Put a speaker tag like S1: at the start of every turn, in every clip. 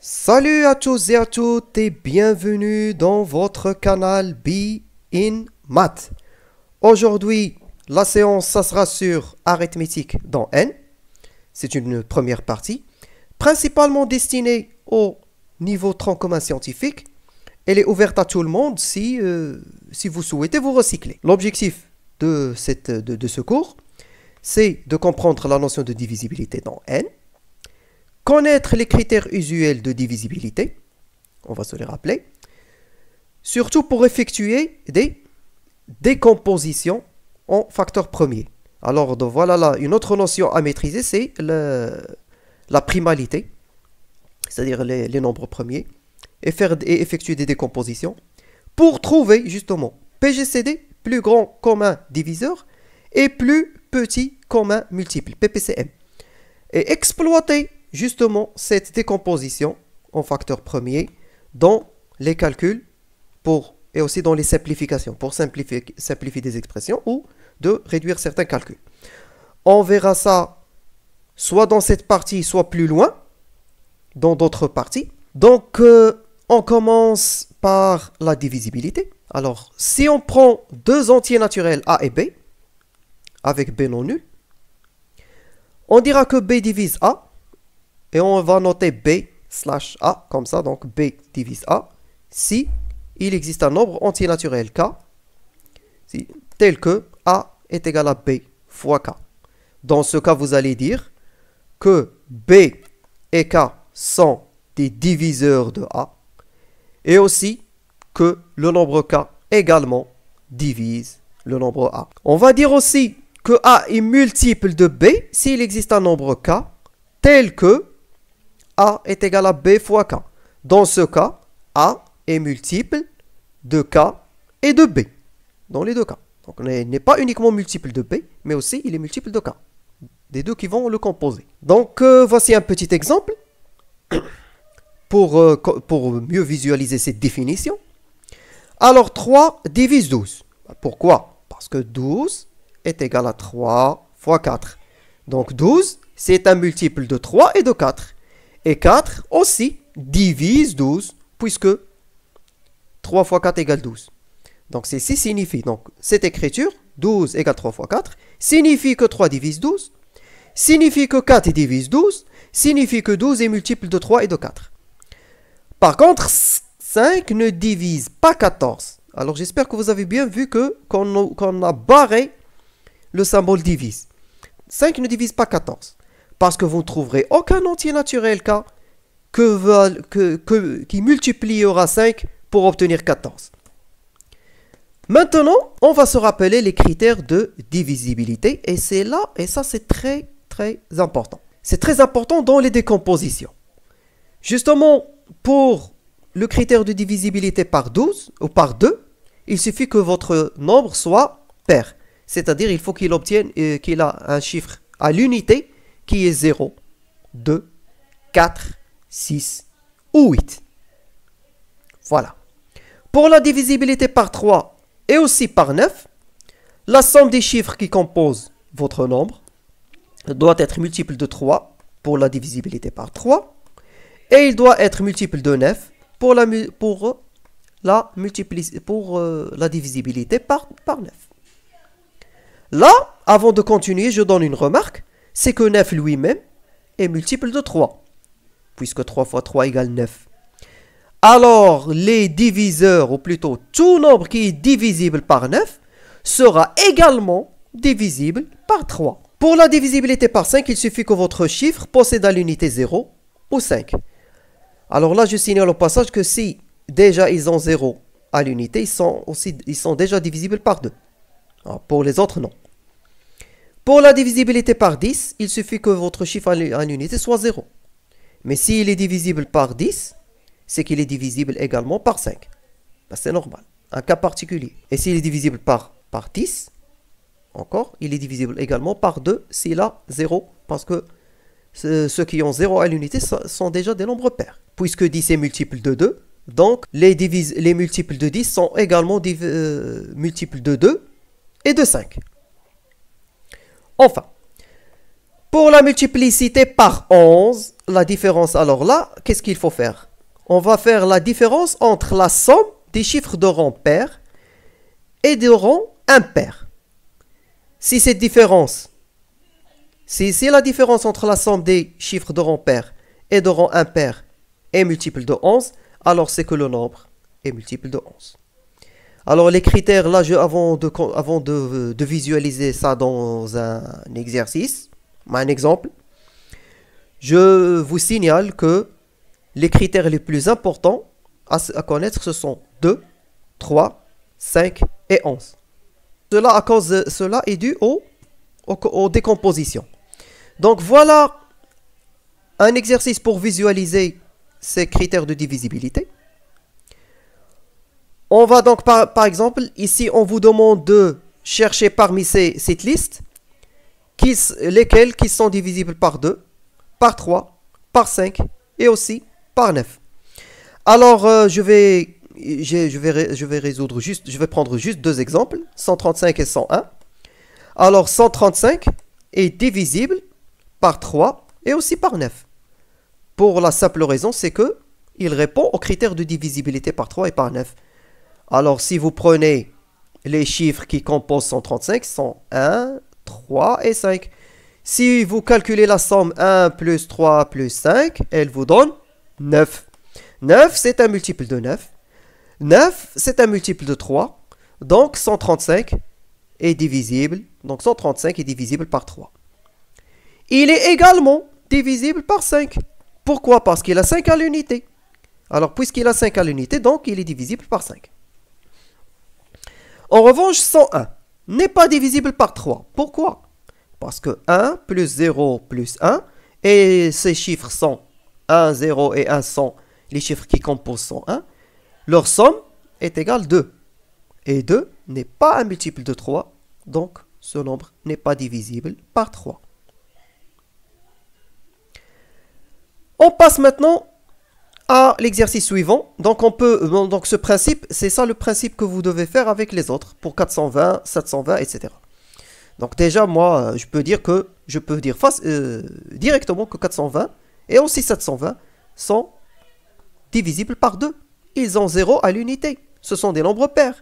S1: Salut à tous et à toutes et bienvenue dans votre canal Be in Math. Aujourd'hui, la séance, ça sera sur arithmétique dans N. C'est une première partie, principalement destinée au niveau tronc commun scientifique. Elle est ouverte à tout le monde si vous souhaitez vous recycler. L'objectif de ce cours, c'est de comprendre la notion de divisibilité dans N, connaître les critères usuels de divisibilité, on va se les rappeler, surtout pour effectuer des décompositions en facteurs premiers. Alors voilà là, une autre notion à maîtriser, c'est la primalité, c'est-à-dire les nombres premiers, et effectuer des décompositions pour trouver justement PGCD, plus grand commun diviseur, et plus petit commun multiple, PPCM, et exploiter justement cette décomposition en facteurs premiers dans les calculs et aussi dans les simplifications pour simplifier des expressions ou de réduire certains calculs. On verra ça soit dans cette partie, soit plus loin, dans d'autres parties. Donc, on commence par la divisibilité. Alors, si on prend deux entiers naturels A et B, avec B non nul, on dira que B divise A, et on va noter B slash A, comme ça, donc B divise A, si il existe un nombre entier naturel K, tel que A est égal à B fois K. Dans ce cas, vous allez dire que B et K sont des diviseurs de A, et aussi que le nombre K également divise le nombre A. On va dire aussi que A est multiple de B s'il existe un nombre K, tel que A est égal à B fois K. Dans ce cas, A est multiple de K et de B. Dans les deux cas. Donc, il n'est pas uniquement multiple de B, mais aussi il est multiple de K. Des deux qui vont le composer. Donc, voici un petit exemple pour mieux visualiser cette définition. Alors, 3 divise 12. Pourquoi? Parce que 12 est égal à 3 fois 4. Donc, 12, c'est un multiple de 3 et de 4. Et 4 aussi divise 12, puisque 3 fois 4 égale 12. Donc ceci signifie, donc cette écriture, 12 égale 3 fois 4, signifie que 3 divise 12, signifie que 4 divise 12, signifie que 12 est multiple de 3 et de 4. Par contre, 5 ne divise pas 14. Alors j'espère que vous avez bien vu qu'on a barré le symbole divise. 5 ne divise pas 14. Parce que vous ne trouverez aucun entier naturel K qui multipliera 5 pour obtenir 14. Maintenant, on va se rappeler les critères de divisibilité. Et c'est là, et ça c'est très très important. C'est très important dans les décompositions. Justement, pour le critère de divisibilité par 12 ou par 2, il suffit que votre nombre soit pair. C'est-à-dire il faut qu'il a un chiffre à l'unité qui est 0, 2, 4, 6 ou 8. Voilà. Pour la divisibilité par 3 et aussi par 9, la somme des chiffres qui composent votre nombre doit être multiple de 3 pour la divisibilité par 3 et il doit être multiple de 9 pour la divisibilité par 9. Là, avant de continuer, je donne une remarque. C'est que 9 lui-même est multiple de 3, puisque 3 fois 3 égale 9. Alors, les diviseurs, ou plutôt tout nombre qui est divisible par 9, sera également divisible par 3. Pour la divisibilité par 5, il suffit que votre chiffre possède à l'unité 0 ou 5. Alors là, je signale au passage que si déjà ils ont 0 à l'unité, ils sont déjà divisibles par 2. Alors, pour les autres, non. Pour la divisibilité par 10, il suffit que votre chiffre à l'unité soit 0. Mais s'il est divisible par 10, c'est qu'il est divisible également par 5. Ben, c'est normal, un cas particulier. Et s'il est divisible par 10, encore, il est divisible également par 2 s'il a 0. Parce que ceux qui ont 0 à l'unité sont déjà des nombres pairs. Puisque 10 est multiple de 2, donc les multiples de 10 sont également multiples de 2 et de 5. Enfin, pour la multiplicité par 11, la différence, alors là, qu'est-ce qu'il faut faire? On va faire la différence entre la somme des chiffres de rang pair et de rang impair. Si cette différence, si la différence entre la somme des chiffres de rang pair et de rang impair est multiple de 11, alors c'est que le nombre est multiple de 11. Alors les critères, là, avant de visualiser ça dans un exercice, un exemple, je vous signale que les critères les plus importants à connaître, ce sont 2, 3, 5 et 11. Cela est dû aux décompositions. Donc voilà un exercice pour visualiser ces critères de divisibilité. On va donc par exemple, ici on vous demande de chercher parmi cette liste lesquels qui sont divisibles par 2, par 3, par 5 et aussi par 9. Alors je vais prendre juste deux exemples, 135 et 101. Alors 135 est divisible par 3 et aussi par 9. Pour la simple raison, c'est que il répond aux critères de divisibilité par 3 et par 9. Alors si vous prenez les chiffres qui composent 135, sont 1, 3 et 5. Si vous calculez la somme 1 plus 3 plus 5, elle vous donne 9. 9, c'est un multiple de 9. 9, c'est un multiple de 3. Donc 135 est divisible. Donc 135 est divisible par 3. Il est également divisible par 5. Pourquoi? Parce qu'il a 5 à l'unité. Alors puisqu'il a 5 à l'unité, donc il est divisible par 5. En revanche, 101 n'est pas divisible par 3. Pourquoi? Parce que 1 plus 0 plus 1, et ces chiffres sont 1, 0 et 1 sont les chiffres qui composent 101, leur somme est égale 2. Et 2 n'est pas un multiple de 3, donc ce nombre n'est pas divisible par 3. On passe maintenant à l'exercice suivant. Donc ce principe, c'est ça le principe que vous devez faire avec les autres pour 420, 720, etc. Donc déjà, moi, je peux dire directement que 420 et aussi 720 sont divisibles par 2. Ils ont 0 à l'unité. Ce sont des nombres pairs.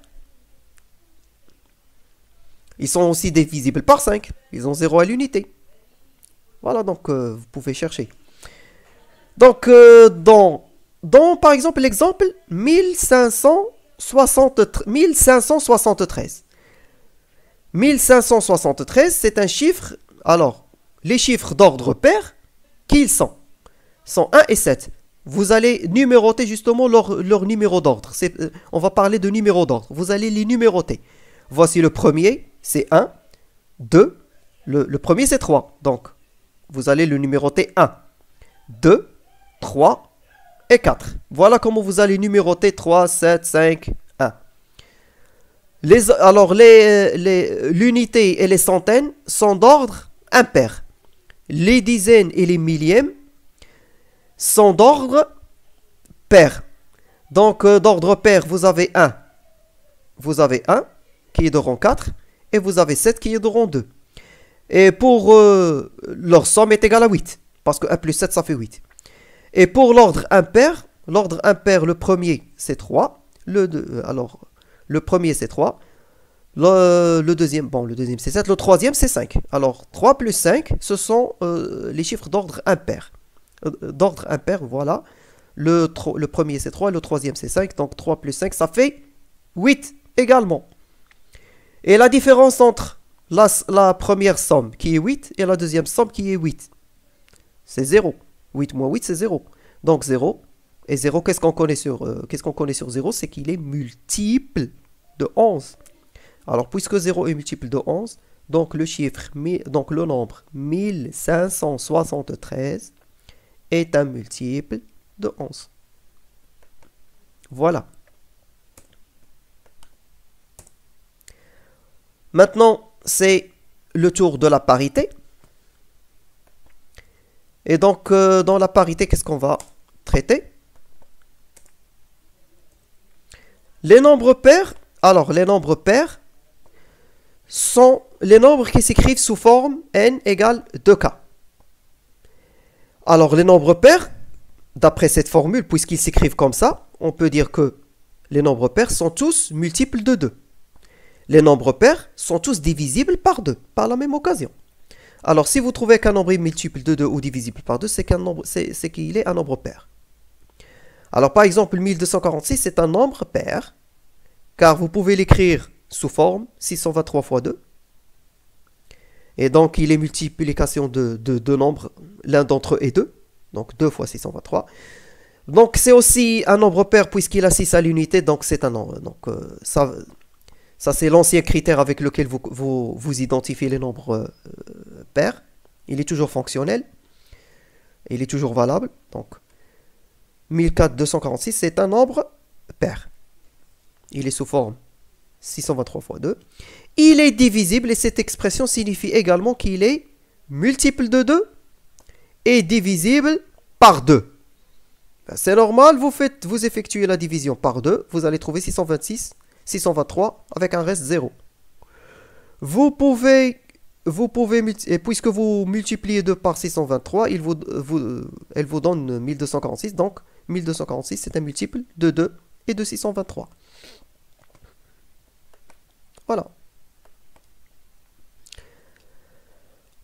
S1: Ils sont aussi divisibles par 5. Ils ont 0 à l'unité. Voilà, donc vous pouvez chercher. Donc, par exemple, l'exemple 1573. 1573, c'est un chiffre. Alors, les chiffres d'ordre pair, qui ils sont 1 et 7. Vous allez numéroter justement leur numéro d'ordre. On va parler de numéro d'ordre. Vous allez les numéroter. Voici le premier, c'est 1, 2. Le premier, c'est 3. Donc, vous allez le numéroter 1, 2, 3 et 4. Voilà comment vous allez numéroter 3, 7, 5, 1. L'unité et les centaines sont d'ordre impair. Les dizaines et les millièmes sont d'ordre pair. Donc, d'ordre pair, vous avez 1. Vous avez 1 qui est de rang 4 et vous avez 7 qui est de rang 2. Et pour leur somme est égale à 8 parce que 1 plus 7 ça fait 8. Et pour l'ordre impair, le premier c'est 3. Le premier c'est 3. Le deuxième c'est 7. Le troisième c'est 5. Alors 3 plus 5, ce sont les chiffres d'ordre impair. Voilà. Le premier c'est 3, le troisième c'est 5. Donc 3 plus 5, ça fait 8 également. Et la différence entre la première somme qui est 8 et la deuxième somme qui est 8, c'est 0. 8 moins 8, c'est 0. Donc 0. Et 0, qu'est-ce qu'on connaît sur 0? C'est qu'il est multiple de 11. Alors, puisque 0 est multiple de 11, donc le nombre 1573 est un multiple de 11. Voilà. Maintenant, c'est le tour de la parité. Et donc, dans la parité, qu'est-ce qu'on va traiter? Les nombres pairs. Alors, les nombres pairs sont les nombres qui s'écrivent sous forme n égale 2k. Alors, les nombres pairs, d'après cette formule, puisqu'ils s'écrivent comme ça, on peut dire que les nombres pairs sont tous multiples de 2. Les nombres pairs sont tous divisibles par 2, par la même occasion. Alors, si vous trouvez qu'un nombre est multiple de 2 ou divisible par 2, c'est qu'il est un nombre pair. Alors, par exemple, 1246, c'est un nombre pair, car vous pouvez l'écrire sous forme 623 fois 2. Et donc, il est multiplication de deux nombres, l'un d'entre eux est 2. Donc, 2 fois 623. Donc, c'est aussi un nombre pair puisqu'il a 6 à l'unité, donc c'est un nombre. Donc, ça c'est l'ancien critère avec lequel vous identifiez les nombres pairs. Il est toujours fonctionnel. Il est toujours valable. Donc, 14246, c'est un nombre pair. Il est sous forme 623 fois 2. Il est divisible et cette expression signifie également qu'il est multiple de 2 et divisible par 2. C'est normal, vous effectuez la division par 2, vous allez trouver 623 avec un reste 0. Puisque vous multipliez 2 par 623, elle vous donne 1246. Donc, 1246, c'est un multiple de 2 et de 623. Voilà.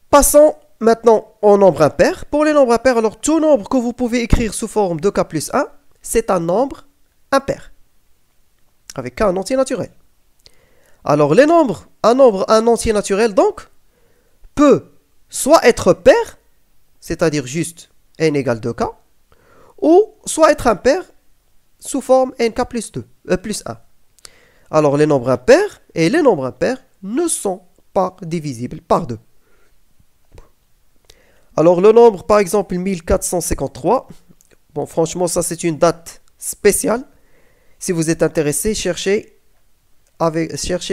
S1: Passons maintenant au nombre impair. Pour les nombres impairs, alors tout nombre que vous pouvez écrire sous forme de k plus 1, c'est un nombre impair. Avec k un entier naturel. Alors les nombres, un entier naturel donc, peut soit être pair, c'est-à-dire juste n égale 2k, ou soit être impair sous forme nk plus 1. Alors les nombres impairs et les nombres impairs ne sont pas divisibles par 2. Alors le nombre par exemple 1453, bon franchement ça c'est une date spéciale. Si vous êtes intéressé, cherchez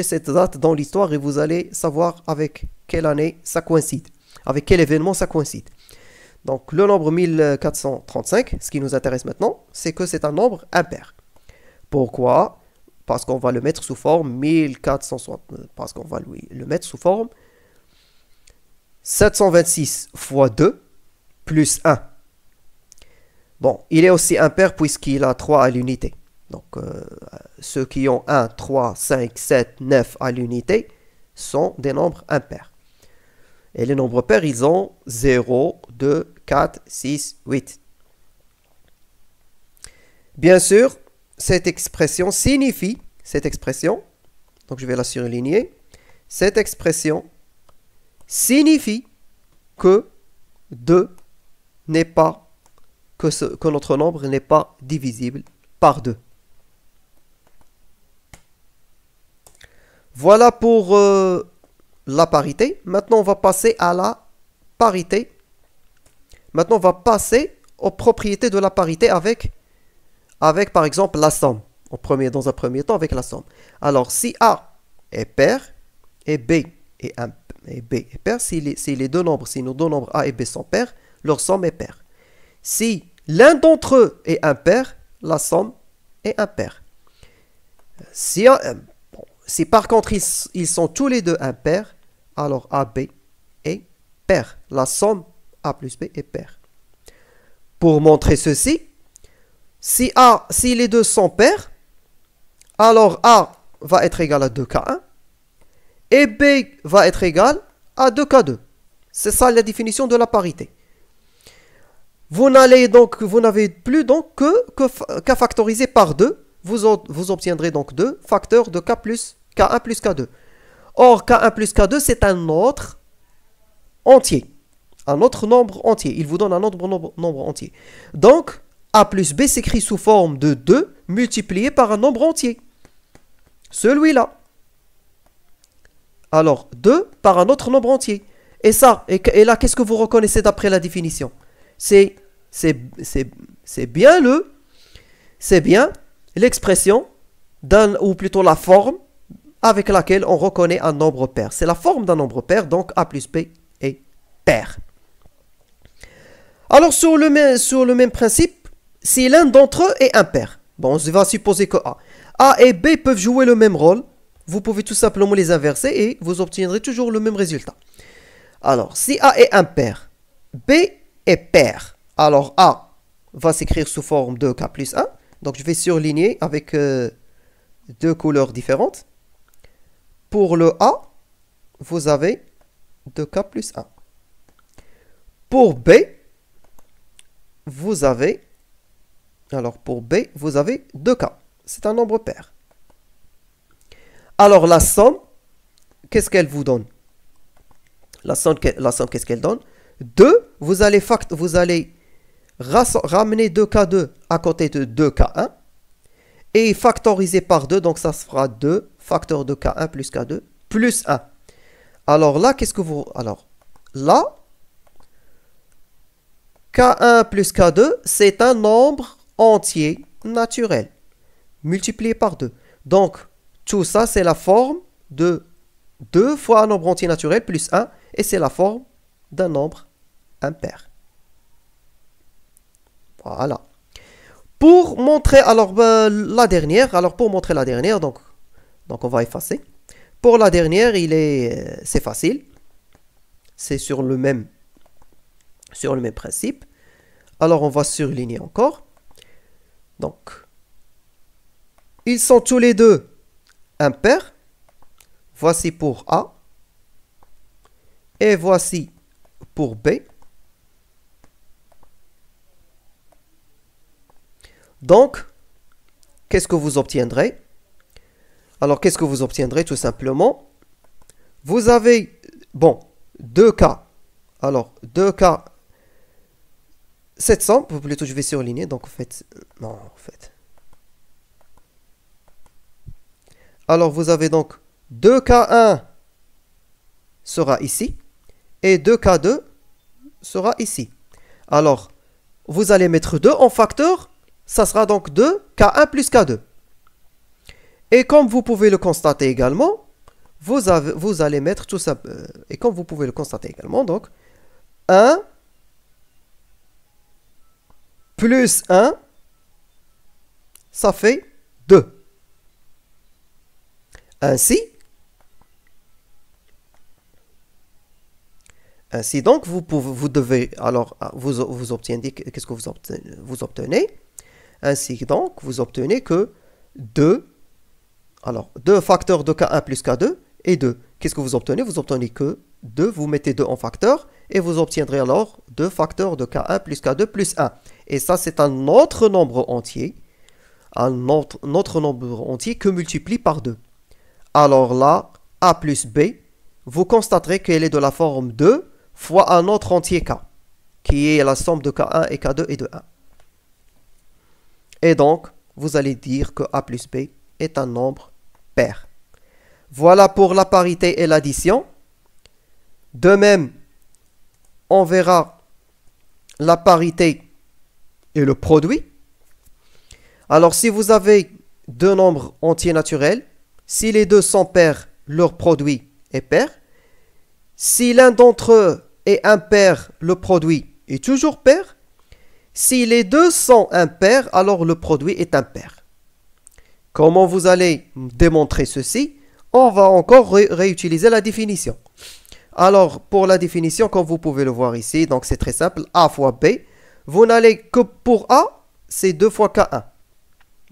S1: cette date dans l'histoire et vous allez savoir avec quelle année ça coïncide, avec quel événement ça coïncide. Donc le nombre 1435, ce qui nous intéresse maintenant, c'est que c'est un nombre impair. Pourquoi ? Parce qu'on va le mettre sous forme 1460, parce qu'on va le mettre sous forme 726 fois 2 plus 1. Bon, il est aussi impair puisqu'il a 3 à l'unité. Donc, ceux qui ont 1, 3, 5, 7, 9 à l'unité sont des nombres impairs. Et les nombres pairs, ils ont 0, 2, 4, 6, 8. Bien sûr, cette expression, donc je vais la surligner, cette expression signifie que 2 n'est pas, que notre nombre n'est pas divisible par 2. Voilà pour la parité. Maintenant, on va passer à la parité. Maintenant, on va passer aux propriétés de la parité avec par exemple la somme. Dans un premier temps, avec la somme. Alors, si A est pair et B est pair, si nos deux nombres A et B sont pairs, leur somme est paire. Si l'un d'entre eux est impair, la somme est impaire. Si par contre ils sont tous les deux impairs, alors AB est pair. La somme A plus B est paire. Pour montrer ceci, si les deux sont pairs, alors A va être égal à 2K1 et B va être égal à 2K2. C'est ça la définition de la parité. Vous n'avez plus donc qu'à factoriser par 2. Vous obtiendrez donc 2 facteurs de K1 plus K2. Or, K1 plus K2, c'est un autre entier. Un autre nombre entier. Il vous donne un autre nombre entier. Donc, A plus B s'écrit sous forme de 2 multiplié par un nombre entier. Celui-là. Alors, 2 par un autre nombre entier. Et là, qu'est-ce que vous reconnaissez d'après la définition? C'est bien l'expression, ou plutôt la forme avec laquelle on reconnaît un nombre pair. C'est la forme d'un nombre pair, donc A plus B est pair. Alors, sur le même principe, si l'un d'entre eux est impair, bon, on va supposer que A et B peuvent jouer le même rôle. Vous pouvez tout simplement les inverser et vous obtiendrez toujours le même résultat. Alors, si A est impair, B est pair. Alors A va s'écrire sous forme de K plus 1. Donc je vais surligner avec deux couleurs différentes. Pour le A, vous avez 2K plus 1. Pour B, vous avez, alors pour B, vous avez 2K. C'est un nombre pair. Alors la somme, qu'est-ce qu'elle vous donne? La somme qu'est-ce qu'elle donne? 2, vous allez ramener 2K2 à côté de 2K1 et factoriser par 2, donc ça se fera 2 facteur de K1 plus K2 plus 1. Alors là, qu'est-ce que vous... Alors là, K1 plus K2, c'est un nombre entier naturel multiplié par 2. Donc, tout ça, c'est la forme de 2 fois un nombre entier naturel plus 1, et c'est la forme d'un nombre impair. Voilà. Pour montrer alors la dernière, donc on va effacer. Pour la dernière, c'est facile. C'est sur le même principe. Alors on va surligner encore. Donc, ils sont tous les deux impairs. Voici pour A. Et voici pour B. Donc, qu'est-ce que vous obtiendrez? Alors, qu'est-ce que vous obtiendrez tout simplement? Vous avez, bon, 2K. Alors, 2K 700, plutôt je vais surligner, donc en fait, non, en fait. Alors, vous avez donc 2K1 sera ici, et 2K2 sera ici. Alors, vous allez mettre 2 en facteur, ça sera donc 2 K1 plus K2. Et comme vous pouvez le constater également, vous allez mettre tout ça, et comme vous pouvez le constater également, donc 1 plus 1, ça fait 2. Ainsi donc, vous devez, alors, vous obtenez, qu'est-ce que vous obtenez? Ainsi donc, vous obtenez que 2, alors 2 facteurs de K1 plus K2 et 2. Qu'est-ce que vous obtenez? Vous obtenez que 2, vous mettez 2 en facteur et vous obtiendrez alors 2 facteurs de K1 plus K2 plus 1. Et ça, c'est un autre nombre entier, nombre entier que multiplie par 2. Alors là, A plus B, vous constaterez qu'elle est de la forme 2 fois un autre entier K, qui est la somme de K1 et K2 et de 1. Et donc, vous allez dire que A plus B est un nombre pair. Voilà pour la parité et l'addition. De même, on verra la parité et le produit. Alors, si vous avez deux nombres entiers naturels, si les deux sont pairs, leur produit est pair. Si l'un d'entre eux est impair, le produit est toujours pair. Si les deux sont impairs, alors le produit est impair. Comment vous allez démontrer ceci? On va encore réutiliser la définition. Alors, pour la définition, comme vous pouvez le voir ici, donc c'est très simple, A fois B. Vous n'allez que pour A, c'est 2 fois K1.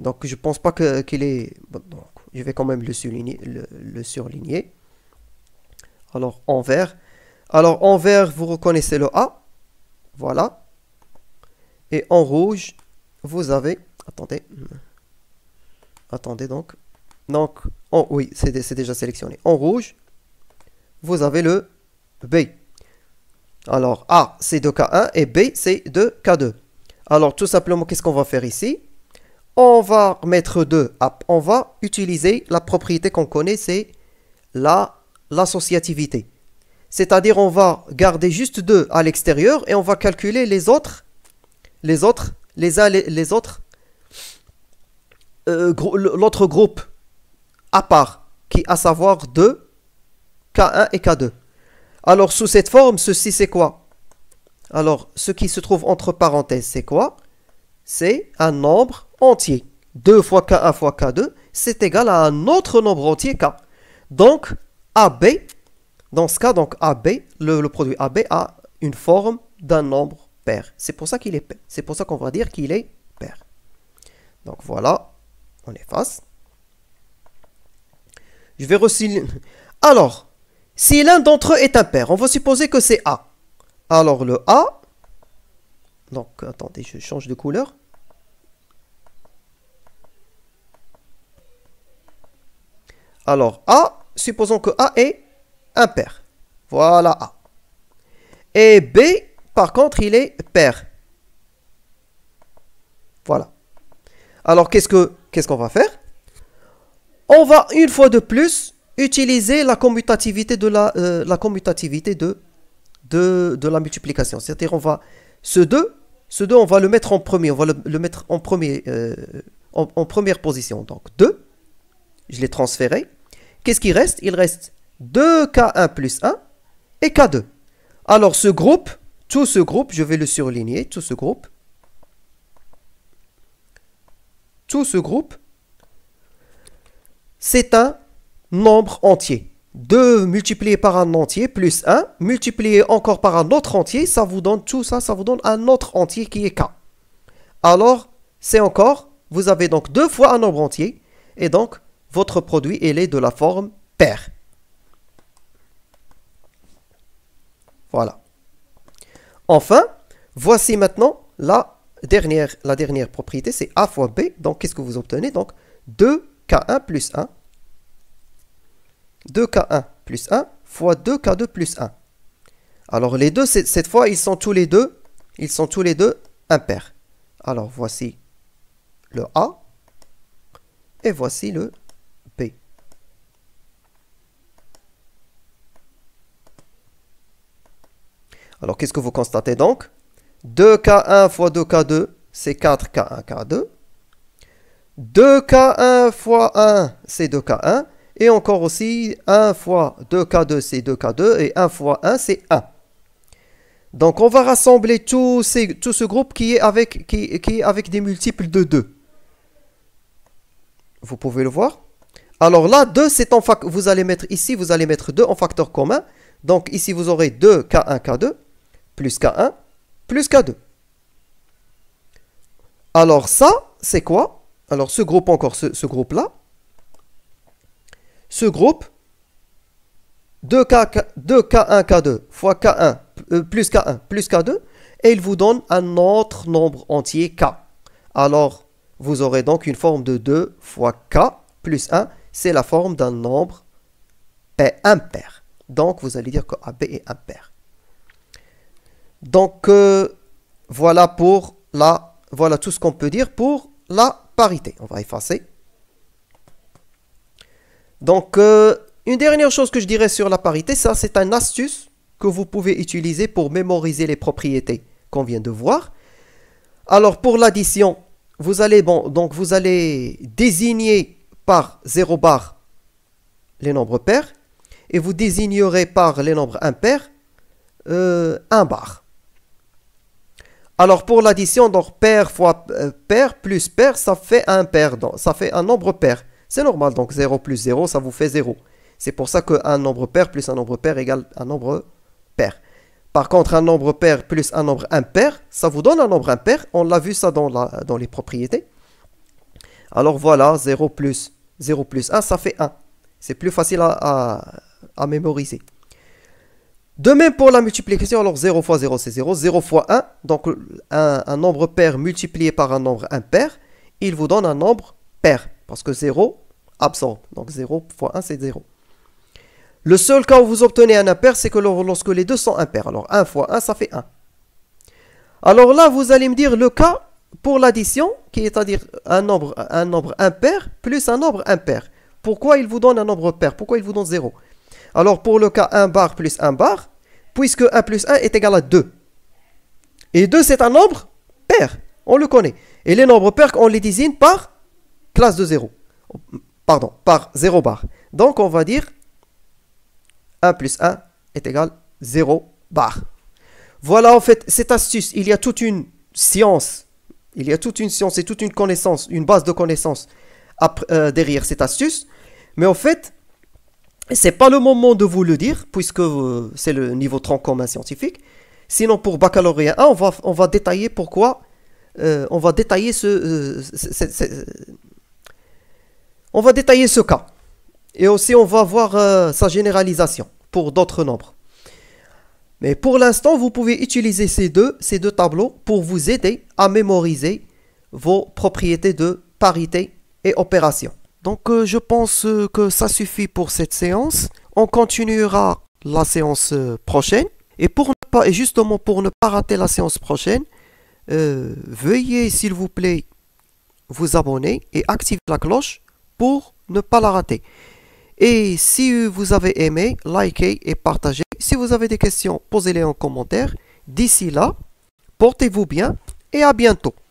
S1: Donc, je ne pense pas qu'il est... Bon, donc, je vais quand même le surligner. Alors, en vert. Alors, en vert, vous reconnaissez le A. Voilà. Et en rouge, vous avez... Attendez. Attendez donc. Donc, oui, c'est déjà sélectionné. En rouge, vous avez le B. Alors, A, c'est 2K1 et B, c'est 2K2. Alors, tout simplement, qu'est-ce qu'on va faire ici? On va mettre 2. On va utiliser la propriété qu'on connaît, c'est l'associativité. C'est-à-dire, on va garder juste 2 à l'extérieur et on va calculer les autres, l'autre groupe à part, qui à savoir 2, K1 et K2. Alors, sous cette forme, ceci c'est quoi? Alors, ce qui se trouve entre parenthèses, c'est quoi? C'est un nombre entier. 2 fois K1 fois K2, c'est égal à un autre nombre entier K. Donc, AB, dans ce cas, donc AB, le produit AB a une forme d'un nombre pair. C'est pour ça qu'il est pair. C'est pour ça qu'on va dire qu'il est pair. Donc voilà, on efface. Je vais aussi... Alors, si l'un d'entre eux est impair, on va supposer que c'est A. Alors le A... Donc, attendez, je change de couleur. Alors A, supposons que A est impair. Voilà A. Et B, par contre, il est pair. Voilà. Alors, qu'est-ce qu'on va faire? On va, une fois de plus, utiliser la commutativité de la multiplication. C'est-à-dire, on va, ce 2, on va le mettre en premier. On va le mettre en premier, en première position. Donc, 2, je l'ai transféré. Qu'est-ce qui reste? Il reste 2K1 plus 1 et K2. Alors, ce groupe, tout ce groupe, je vais le surligner, tout ce groupe, c'est un nombre entier. 2 multiplié par un entier plus 1, multiplié encore par un autre entier, ça vous donne tout ça, ça vous donne un autre entier qui est K. Alors, c'est encore, vous avez donc 2 fois un nombre entier, et donc, votre produit, il est de la forme pair. Voilà. Enfin, voici maintenant la dernière propriété, c'est A fois B. Donc, qu'est-ce que vous obtenez? Donc, 2K1 plus 1. 2K1 plus 1 fois 2K2 plus 1. Alors, les deux, cette fois, ils sont tous les deux impairs. Alors, voici le A et voici le B. Alors, qu'est-ce que vous constatez donc? 2K1 fois 2K2, c'est 4K1, K2. 2K1 fois 1, c'est 2K1. Et encore aussi, 1 fois 2K2, c'est 2K2. Et 1 fois 1, c'est 1. Donc, on va rassembler tout ce groupe qui est avec des multiples de 2. Vous pouvez le voir. Alors là, 2, c'est en facteur. Vous allez mettre ici, vous allez mettre 2 en facteur commun. Donc, ici, vous aurez 2K1, K2, plus K1, plus K2. Alors, ça, c'est quoi? Alors, ce groupe encore, ce groupe-là. Ce groupe, 2K1, K2 fois K1 plus K1 plus K2, et il vous donne un autre nombre entier K. Alors, vous aurez donc une forme de 2 fois K plus 1, c'est la forme d'un nombre impair. Donc, vous allez dire que AB est impair. Donc, voilà tout ce qu'on peut dire pour la parité. On va effacer. Donc, une dernière chose que je dirais sur la parité, ça c'est une astuce que vous pouvez utiliser pour mémoriser les propriétés qu'on vient de voir. Alors, pour l'addition, vous allez désigner par 0 bar les nombres pairs et vous désignerez par les nombres impairs 1 bar. Alors, pour l'addition, donc pair fois pair plus pair, ça fait un pair, ça fait un nombre pair. C'est normal, donc 0 plus 0, ça vous fait 0. C'est pour ça qu'un nombre pair plus un nombre pair égale un nombre pair. Par contre, un nombre pair plus un nombre impair, ça vous donne un nombre impair. On l'a vu ça dans les propriétés. Alors voilà, 0 plus 1, ça fait 1. C'est plus facile à mémoriser. De même pour la multiplication, alors 0 fois 0, c'est 0. 0 fois 1, donc un nombre pair multiplié par un nombre impair, il vous donne un nombre pair. Parce que 0 absorbe. Donc 0 fois 1, c'est 0. Le seul cas où vous obtenez un impair, c'est que lorsque les deux sont impairs. Alors 1 fois 1, ça fait 1. Alors là, vous allez me dire le cas pour l'addition, qui est à dire un nombre impair plus un nombre impair. Pourquoi il vous donne un nombre pair? Pourquoi il vous donne 0? Alors pour le cas 1 bar plus 1 bar, puisque 1 plus 1 est égal à 2. Et 2, c'est un nombre pair. On le connaît. Et les nombres pairs, on les désigne par classe de 0. Pardon, par 0 bar. Donc, on va dire 1 plus 1 est égal 0 bar. Voilà, en fait, cette astuce, il y a toute une science. Il y a toute une science et toute une connaissance, une base de connaissances derrière cette astuce. Mais en fait, c'est pas le moment de vous le dire, puisque c'est le niveau tronc commun scientifique. Sinon, pour baccalauréat 1, on va détailler pourquoi. On va détailler on va détailler ce cas. Et aussi, on va voir sa généralisation pour d'autres nombres. Mais pour l'instant, vous pouvez utiliser ces deux tableaux pour vous aider à mémoriser vos propriétés de parité et opération. Donc, je pense que ça suffit pour cette séance. On continuera la séance prochaine. Et justement, pour ne pas rater la séance prochaine, veuillez, s'il vous plaît, vous abonner et activer la cloche pour ne pas la rater. Et si vous avez aimé, likez et partagez. Si vous avez des questions, posez-les en commentaire. D'ici là, portez-vous bien et à bientôt.